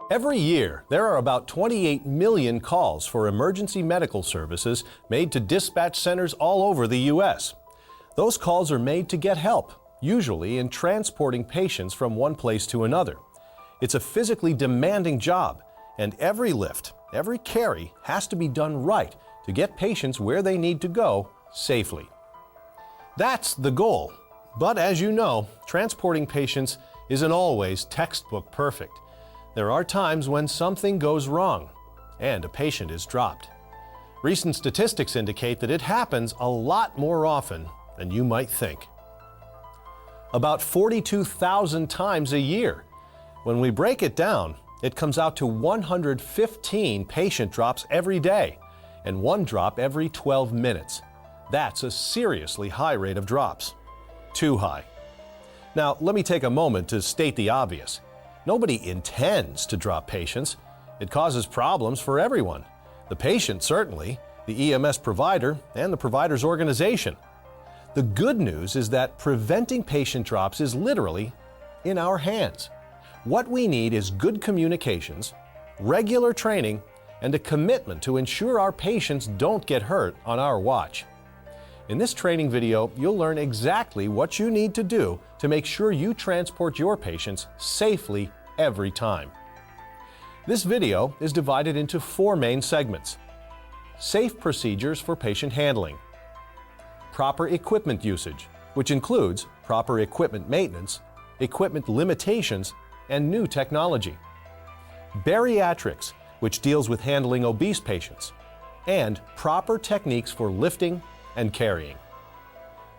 Every year, there are about 28 million calls for emergency medical services made to dispatch centers all over the U.S. Those calls are made to get help, usually in transporting patients from one place to another. It's a physically demanding job, and every lift, every carry has to be done right to get patients where they need to go safely. That's the goal. But as you know, transporting patients isn't always textbook perfect. There are times when something goes wrong and a patient is dropped. Recent statistics indicate that it happens a lot more often than you might think. About 42,000 times a year. When we break it down, it comes out to 115 patient drops every day and one drop every 12 minutes. That's a seriously high rate of drops. Too high. Now, let me take a moment to state the obvious. Nobody intends to drop patients. It causes problems for everyone. The patient certainly, the EMS provider, and the provider's organization. The good news is that preventing patient drops is literally in our hands. What we need is good communications, regular training, and a commitment to ensure our patients don't get hurt on our watch. In this training video, you'll learn exactly what you need to do to make sure you transport your patients safely every time. This video is divided into 4 main segments. Safe procedures for patient handling. Proper equipment usage, which includes proper equipment maintenance, equipment limitations, and new technology. Bariatrics, which deals with handling obese patients. And proper techniques for lifting and carrying.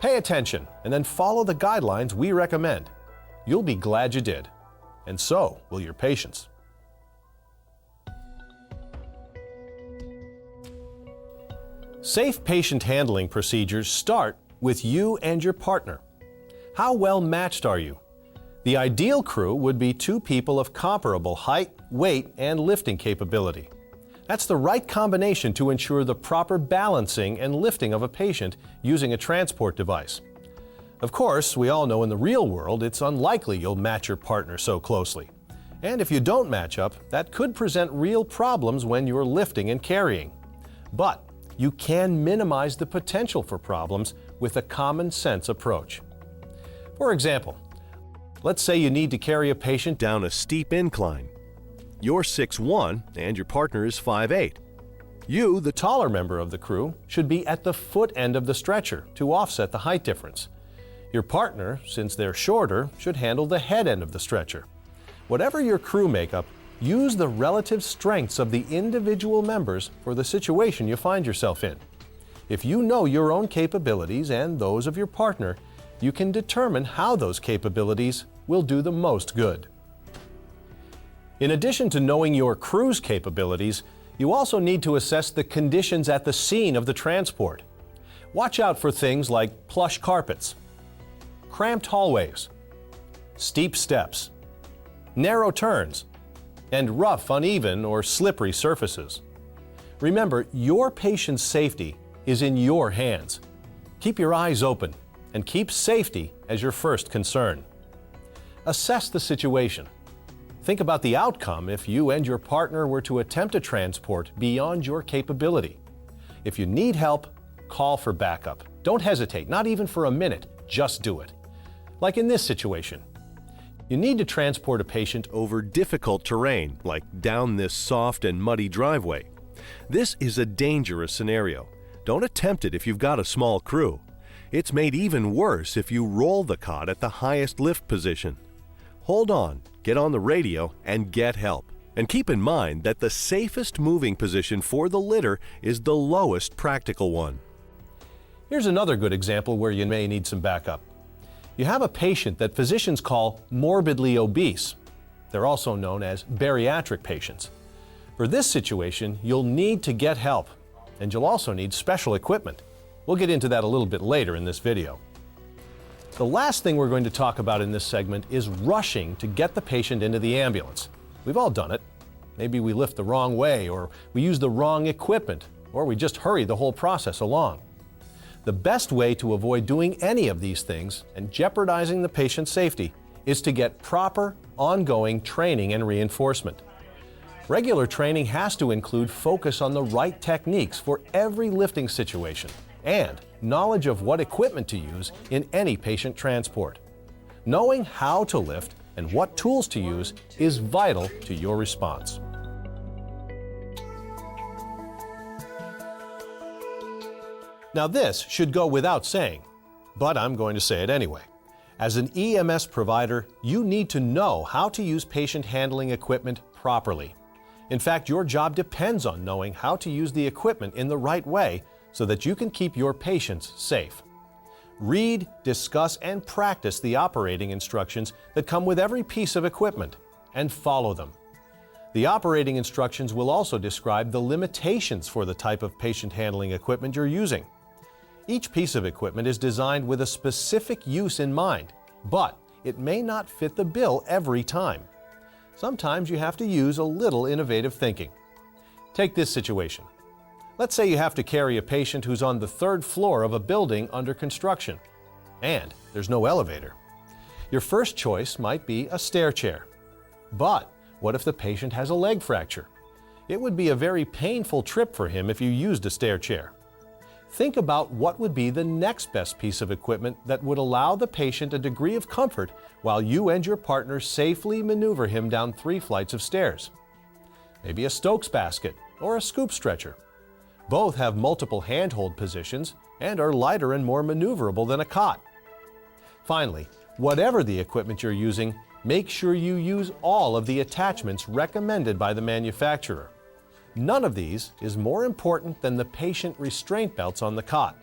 Pay attention and then follow the guidelines we recommend. You'll be glad you did, and so will your patients. Safe patient handling procedures start with you and your partner. How well matched are you? The ideal crew would be 2 people of comparable height, weight, and lifting capability. That's the right combination to ensure the proper balancing and lifting of a patient using a transport device. Of course, we all know in the real world it's unlikely you'll match your partner so closely. And if you don't match up, that could present real problems when you're lifting and carrying. But you can minimize the potential for problems with a common sense approach. For example, let's say you need to carry a patient down a steep incline. You're 6'1" and your partner is 5'8". You, the taller member of the crew, should be at the foot end of the stretcher to offset the height difference. Your partner, since they're shorter, should handle the head end of the stretcher. Whatever your crew makeup, use the relative strengths of the individual members for the situation you find yourself in. If you know your own capabilities and those of your partner, you can determine how those capabilities will do the most good. In addition to knowing your crew's capabilities, you also need to assess the conditions at the scene of the transport. Watch out for things like plush carpets, cramped hallways, steep steps, narrow turns, and rough, uneven, or slippery surfaces. Remember, your patient's safety is in your hands. Keep your eyes open and keep safety as your first concern. Assess the situation. Think about the outcome if you and your partner were to attempt a transport beyond your capability. If you need help, call for backup. Don't hesitate, not even for a minute, just do it. Like in this situation. You need to transport a patient over difficult terrain, like down this soft and muddy driveway. This is a dangerous scenario. Don't attempt it if you've got a small crew. It's made even worse if you roll the cot at the highest lift position. Hold on, get on the radio, and get help. And keep in mind that the safest moving position for the litter is the lowest practical one. Here's another good example where you may need some backup. You have a patient that physicians call morbidly obese. They're also known as bariatric patients. For this situation, you'll need to get help, and you'll also need special equipment. We'll get into that a little bit later in this video. The last thing we're going to talk about in this segment is rushing to get the patient into the ambulance. We've all done it. Maybe we lift the wrong way, or we use the wrong equipment, or we just hurry the whole process along. The best way to avoid doing any of these things and jeopardizing the patient's safety is to get proper, ongoing training and reinforcement. Regular training has to include focus on the right techniques for every lifting situation and knowledge of what equipment to use in any patient transport. Knowing how to lift and what tools to use is vital to your response. Now this should go without saying, but I'm going to say it anyway. As an EMS provider, you need to know how to use patient handling equipment properly. In fact, your job depends on knowing how to use the equipment in the right way so that you can keep your patients safe. Read, discuss, and practice the operating instructions that come with every piece of equipment, and follow them. The operating instructions will also describe the limitations for the type of patient handling equipment you're using. Each piece of equipment is designed with a specific use in mind, but it may not fit the bill every time. Sometimes you have to use a little innovative thinking. Take this situation. Let's say you have to carry a patient who's on the 3rd floor of a building under construction, and there's no elevator. Your first choice might be a stair chair. But what if the patient has a leg fracture? It would be a very painful trip for him if you used a stair chair. Think about what would be the next best piece of equipment that would allow the patient a degree of comfort while you and your partner safely maneuver him down 3 flights of stairs. Maybe a Stokes basket or a scoop stretcher. Both have multiple handhold positions and are lighter and more maneuverable than a cot. Finally, whatever the equipment you're using, make sure you use all of the attachments recommended by the manufacturer. None of these is more important than the patient restraint belts on the cot.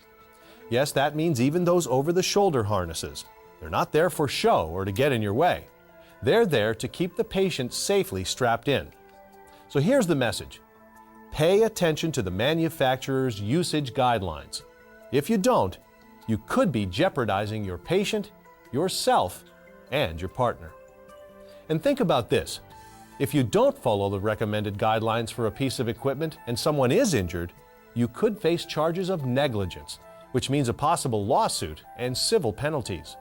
Yes, that means even those over-the-shoulder harnesses. They're not there for show or to get in your way. They're there to keep the patient safely strapped in. So here's the message. Pay attention to the manufacturer's usage guidelines. If you don't, you could be jeopardizing your patient, yourself, and your partner. And think about this. If you don't follow the recommended guidelines for a piece of equipment and someone is injured, you could face charges of negligence, which means a possible lawsuit and civil penalties.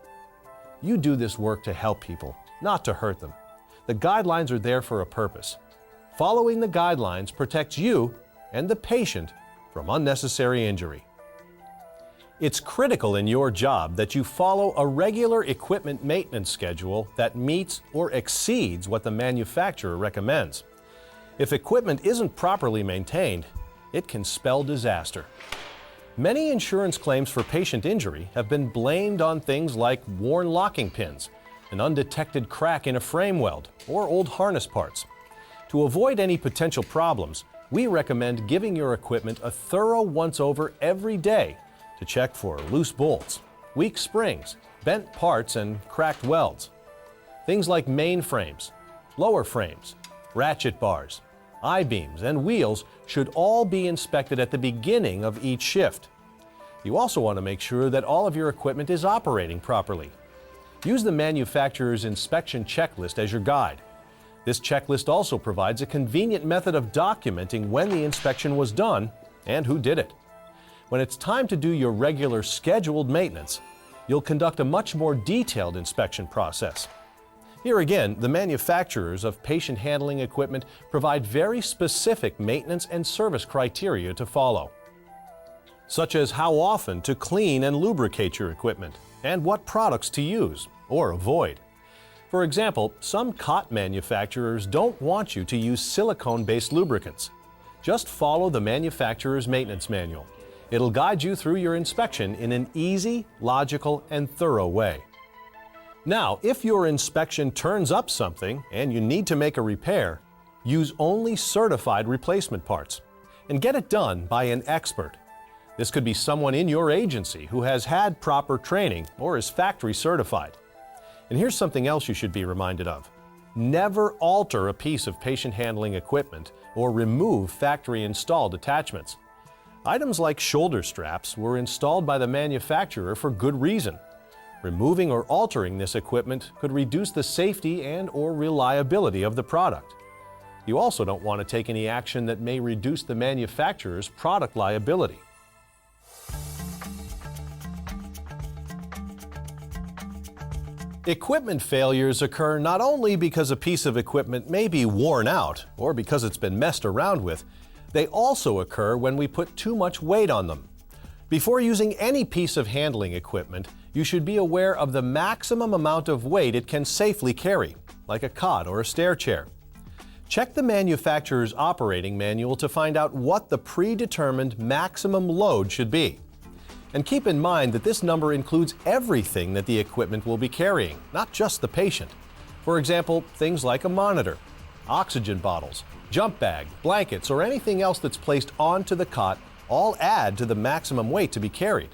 You do this work to help people, not to hurt them. The guidelines are there for a purpose. Following the guidelines protects you and the patient from unnecessary injury. It's critical in your job that you follow a regular equipment maintenance schedule that meets or exceeds what the manufacturer recommends. If equipment isn't properly maintained, it can spell disaster. Many insurance claims for patient injury have been blamed on things like worn locking pins, an undetected crack in a frame weld, or old harness parts. To avoid any potential problems, we recommend giving your equipment a thorough once-over every day to check for loose bolts, weak springs, bent parts, and cracked welds. Things like main frames, lower frames, ratchet bars, I-beams, and wheels should all be inspected at the beginning of each shift. You also want to make sure that all of your equipment is operating properly. Use the manufacturer's inspection checklist as your guide. This checklist also provides a convenient method of documenting when the inspection was done and who did it. When it's time to do your regular scheduled maintenance, you'll conduct a much more detailed inspection process. Here again, the manufacturers of patient handling equipment provide very specific maintenance and service criteria to follow, such as how often to clean and lubricate your equipment and what products to use or avoid. For example, some cot manufacturers don't want you to use silicone-based lubricants. Just follow the manufacturer's maintenance manual. It'll guide you through your inspection in an easy, logical, and thorough way. Now, if your inspection turns up something and you need to make a repair, use only certified replacement parts and get it done by an expert. This could be someone in your agency who has had proper training or is factory certified. And here's something else you should be reminded of. Never alter a piece of patient handling equipment or remove factory-installed attachments. Items like shoulder straps were installed by the manufacturer for good reason. Removing or altering this equipment could reduce the safety and/or reliability of the product. You also don't want to take any action that may reduce the manufacturer's product liability. Equipment failures occur not only because a piece of equipment may be worn out or because it's been messed around with, they also occur when we put too much weight on them. Before using any piece of handling equipment, you should be aware of the maximum amount of weight it can safely carry, like a cot or a stair chair. Check the manufacturer's operating manual to find out what the predetermined maximum load should be. And keep in mind that this number includes everything that the equipment will be carrying, not just the patient. For example, things like a monitor, oxygen bottles, jump bag, blankets, or anything else that's placed onto the cot all add to the maximum weight to be carried.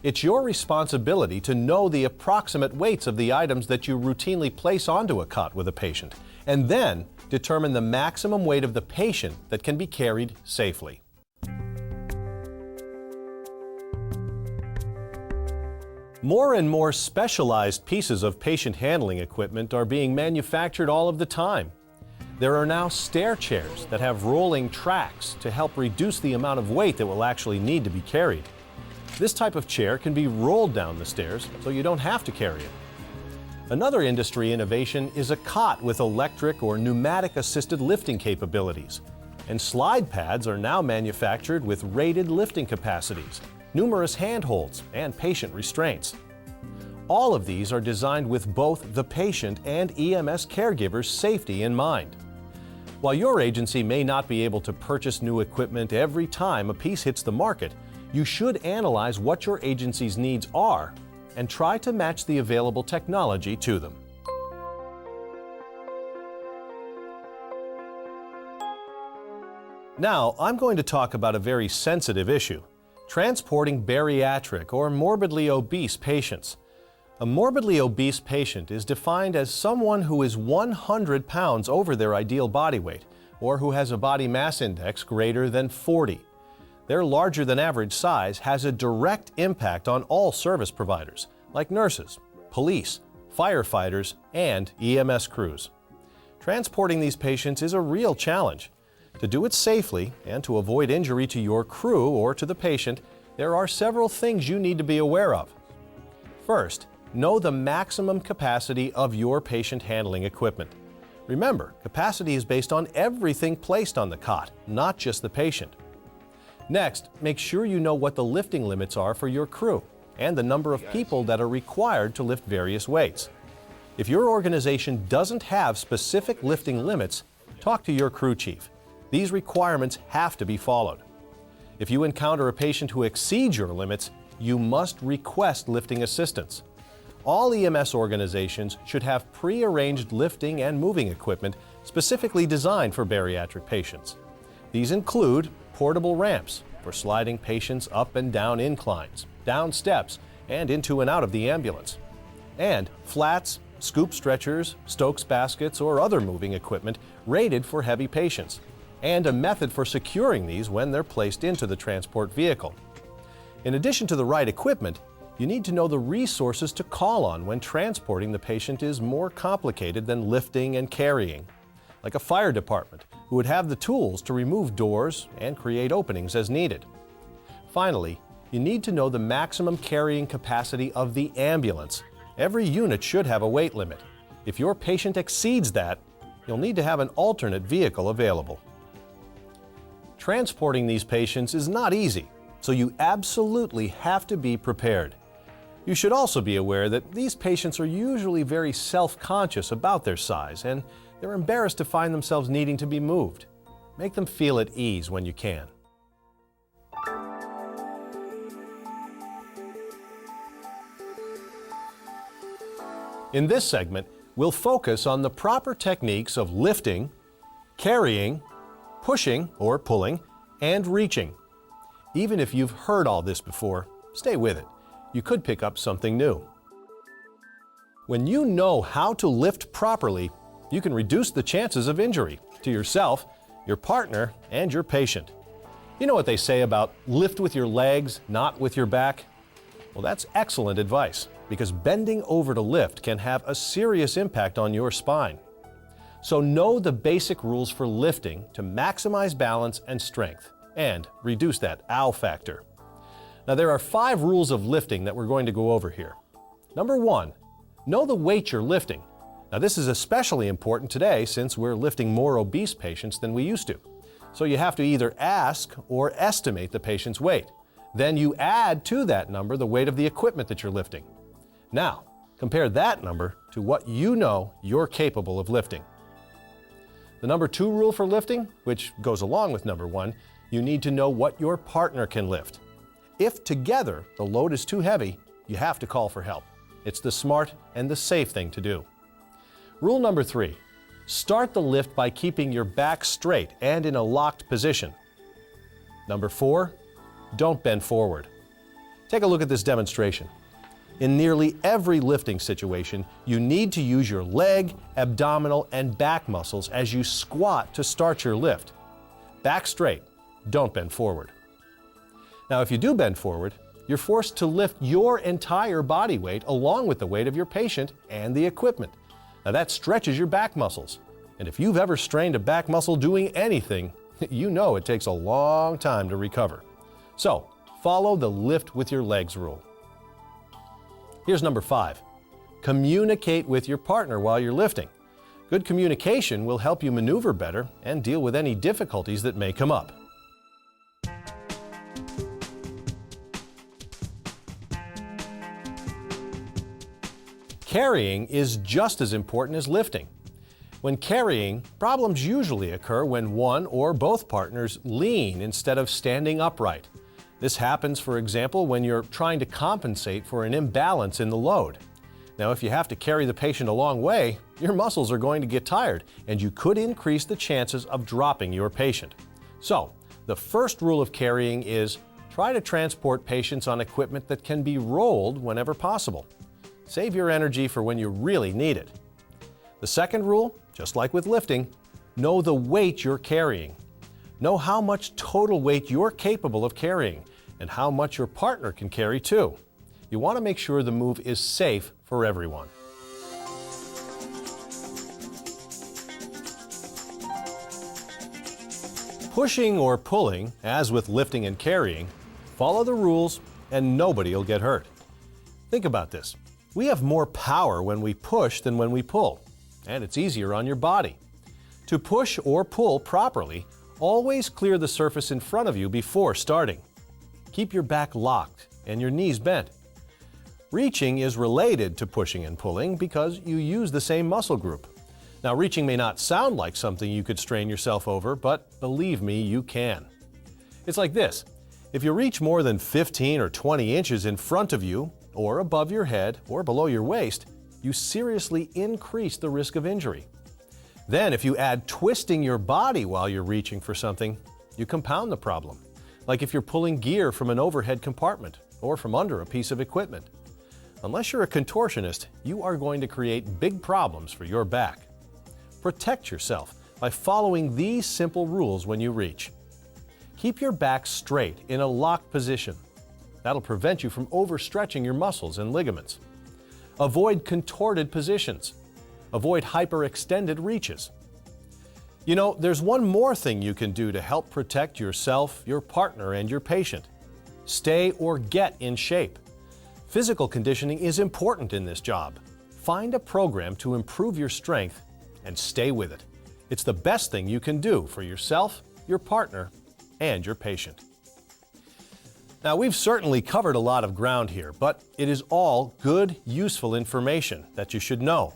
It's your responsibility to know the approximate weights of the items that you routinely place onto a cot with a patient, and then determine the maximum weight of the patient that can be carried safely. More and more specialized pieces of patient handling equipment are being manufactured all of the time. There are now stair chairs that have rolling tracks to help reduce the amount of weight that will actually need to be carried. This type of chair can be rolled down the stairs so you don't have to carry it. Another industry innovation is a cot with electric or pneumatic assisted lifting capabilities. And slide pads are now manufactured with rated lifting capacities, numerous handholds, and patient restraints. All of these are designed with both the patient and EMS caregiver's safety in mind. While your agency may not be able to purchase new equipment every time a piece hits the market, you should analyze what your agency's needs are and try to match the available technology to them. Now, I'm going to talk about a very sensitive issue: transporting bariatric or morbidly obese patients. A morbidly obese patient is defined as someone who is 100 pounds over their ideal body weight or who has a body mass index greater than 40. Their larger than average size has a direct impact on all service providers, like nurses, police, firefighters, and EMS crews. Transporting these patients is a real challenge. To do it safely and to avoid injury to your crew or to the patient, there are several things you need to be aware of. First, know the maximum capacity of your patient handling equipment. Remember, capacity is based on everything placed on the cot, not just the patient. Next, make sure you know what the lifting limits are for your crew and the number of people that are required to lift various weights. If your organization doesn't have specific lifting limits, talk to your crew chief. These requirements have to be followed. If you encounter a patient who exceeds your limits, you must request lifting assistance. All EMS organizations should have pre-arranged lifting and moving equipment specifically designed for bariatric patients. These include portable ramps for sliding patients up and down inclines, down steps, and into and out of the ambulance, and flats, scoop stretchers, Stokes baskets, or other moving equipment rated for heavy patients, and a method for securing these when they're placed into the transport vehicle. In addition to the right equipment, you need to know the resources to call on when transporting the patient is more complicated than lifting and carrying, like a fire department who would have the tools to remove doors and create openings as needed. Finally, you need to know the maximum carrying capacity of the ambulance. Every unit should have a weight limit. If your patient exceeds that, you'll need to have an alternate vehicle available. Transporting these patients is not easy, so you absolutely have to be prepared. You should also be aware that these patients are usually very self-conscious about their size, and they're embarrassed to find themselves needing to be moved. Make them feel at ease when you can. In this segment, we'll focus on the proper techniques of lifting, carrying, pushing or pulling, and reaching. Even if you've heard all this before, stay with it. You could pick up something new. When you know how to lift properly, you can reduce the chances of injury to yourself, your partner, and your patient. You know what they say about lift with your legs, not with your back? Well, that's excellent advice, because bending over to lift can have a serious impact on your spine. So know the basic rules for lifting to maximize balance and strength and reduce that ow factor. Now, there are 5 rules of lifting that we're going to go over here. Number 1, Know the weight you're lifting. Now, this is especially important today since we're lifting more obese patients than we used to. So you have to either ask or estimate the patient's weight. Then you add to that number the weight of the equipment that you're lifting. Now, compare that number to what you know you're capable of lifting. The number 2 rule for lifting, which goes along with number 1, you need to know what your partner can lift. If together the load is too heavy, you have to call for help. It's the smart and the safe thing to do. Rule number 3, start the lift by keeping your back straight and in a locked position. Number 4, don't bend forward. Take a look at this demonstration. In nearly every lifting situation, you need to use your leg, abdominal, and back muscles as you squat to start your lift. Back straight, don't bend forward. Now, if you do bend forward, you're forced to lift your entire body weight along with the weight of your patient and the equipment. Now, that stretches your back muscles. And if you've ever strained a back muscle doing anything, you know it takes a long time to recover. So, follow the lift with your legs rule. Here's number 5. Communicate with your partner while you're lifting. Good communication will help you maneuver better and deal with any difficulties that may come up. Carrying is just as important as lifting. When carrying, problems usually occur when one or both partners lean instead of standing upright. This happens, for example, when you're trying to compensate for an imbalance in the load. Now, if you have to carry the patient a long way, your muscles are going to get tired, and you could increase the chances of dropping your patient. So, the first rule of carrying is try to transport patients on equipment that can be rolled whenever possible. Save your energy for when you really need it. The second rule, just like with lifting, know the weight you're carrying. Know how much total weight you're capable of carrying and how much your partner can carry too. You want to make sure the move is safe for everyone. Pushing or pulling, as with lifting and carrying, follow the rules and nobody will get hurt. Think about this. We have more power when we push than when we pull, and it's easier on your body. To push or pull properly, always clear the surface in front of you before starting. Keep your back locked and your knees bent. Reaching is related to pushing and pulling because you use the same muscle group. Now, reaching may not sound like something you could strain yourself over, but believe me, you can. It's like this. If you reach more than 15 or 20 inches in front of you, or above your head, or below your waist, you seriously increase the risk of injury. Then, if you add twisting your body while you're reaching for something, you compound the problem, like if you're pulling gear from an overhead compartment or from under a piece of equipment. Unless you're a contortionist, you are going to create big problems for your back. Protect yourself by following these simple rules when you reach. Keep your back straight in a locked position. That'll prevent you from overstretching your muscles and ligaments. Avoid contorted positions. Avoid hyperextended reaches. You know, there's one more thing you can do to help protect yourself, your partner, and your patient. Stay or get in shape. Physical conditioning is important in this job. Find a program to improve your strength and stay with it. It's the best thing you can do for yourself, your partner, and your patient. Now, we've certainly covered a lot of ground here, but it is all good, useful information that you should know.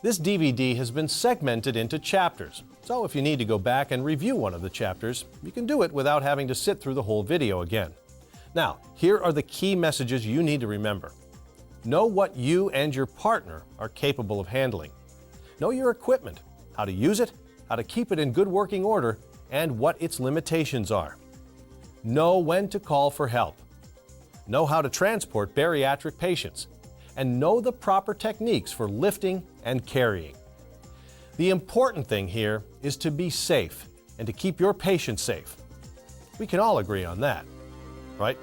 This DVD has been segmented into chapters, so if you need to go back and review one of the chapters, you can do it without having to sit through the whole video again. Now, here are the key messages you need to remember. Know what you and your partner are capable of handling. Know your equipment, how to use it, how to keep it in good working order, and what its limitations are. Know when to call for help. Know how to transport bariatric patients. And know the proper techniques for lifting and carrying. The important thing here is to be safe and to keep your patient safe. We can all agree on that, right?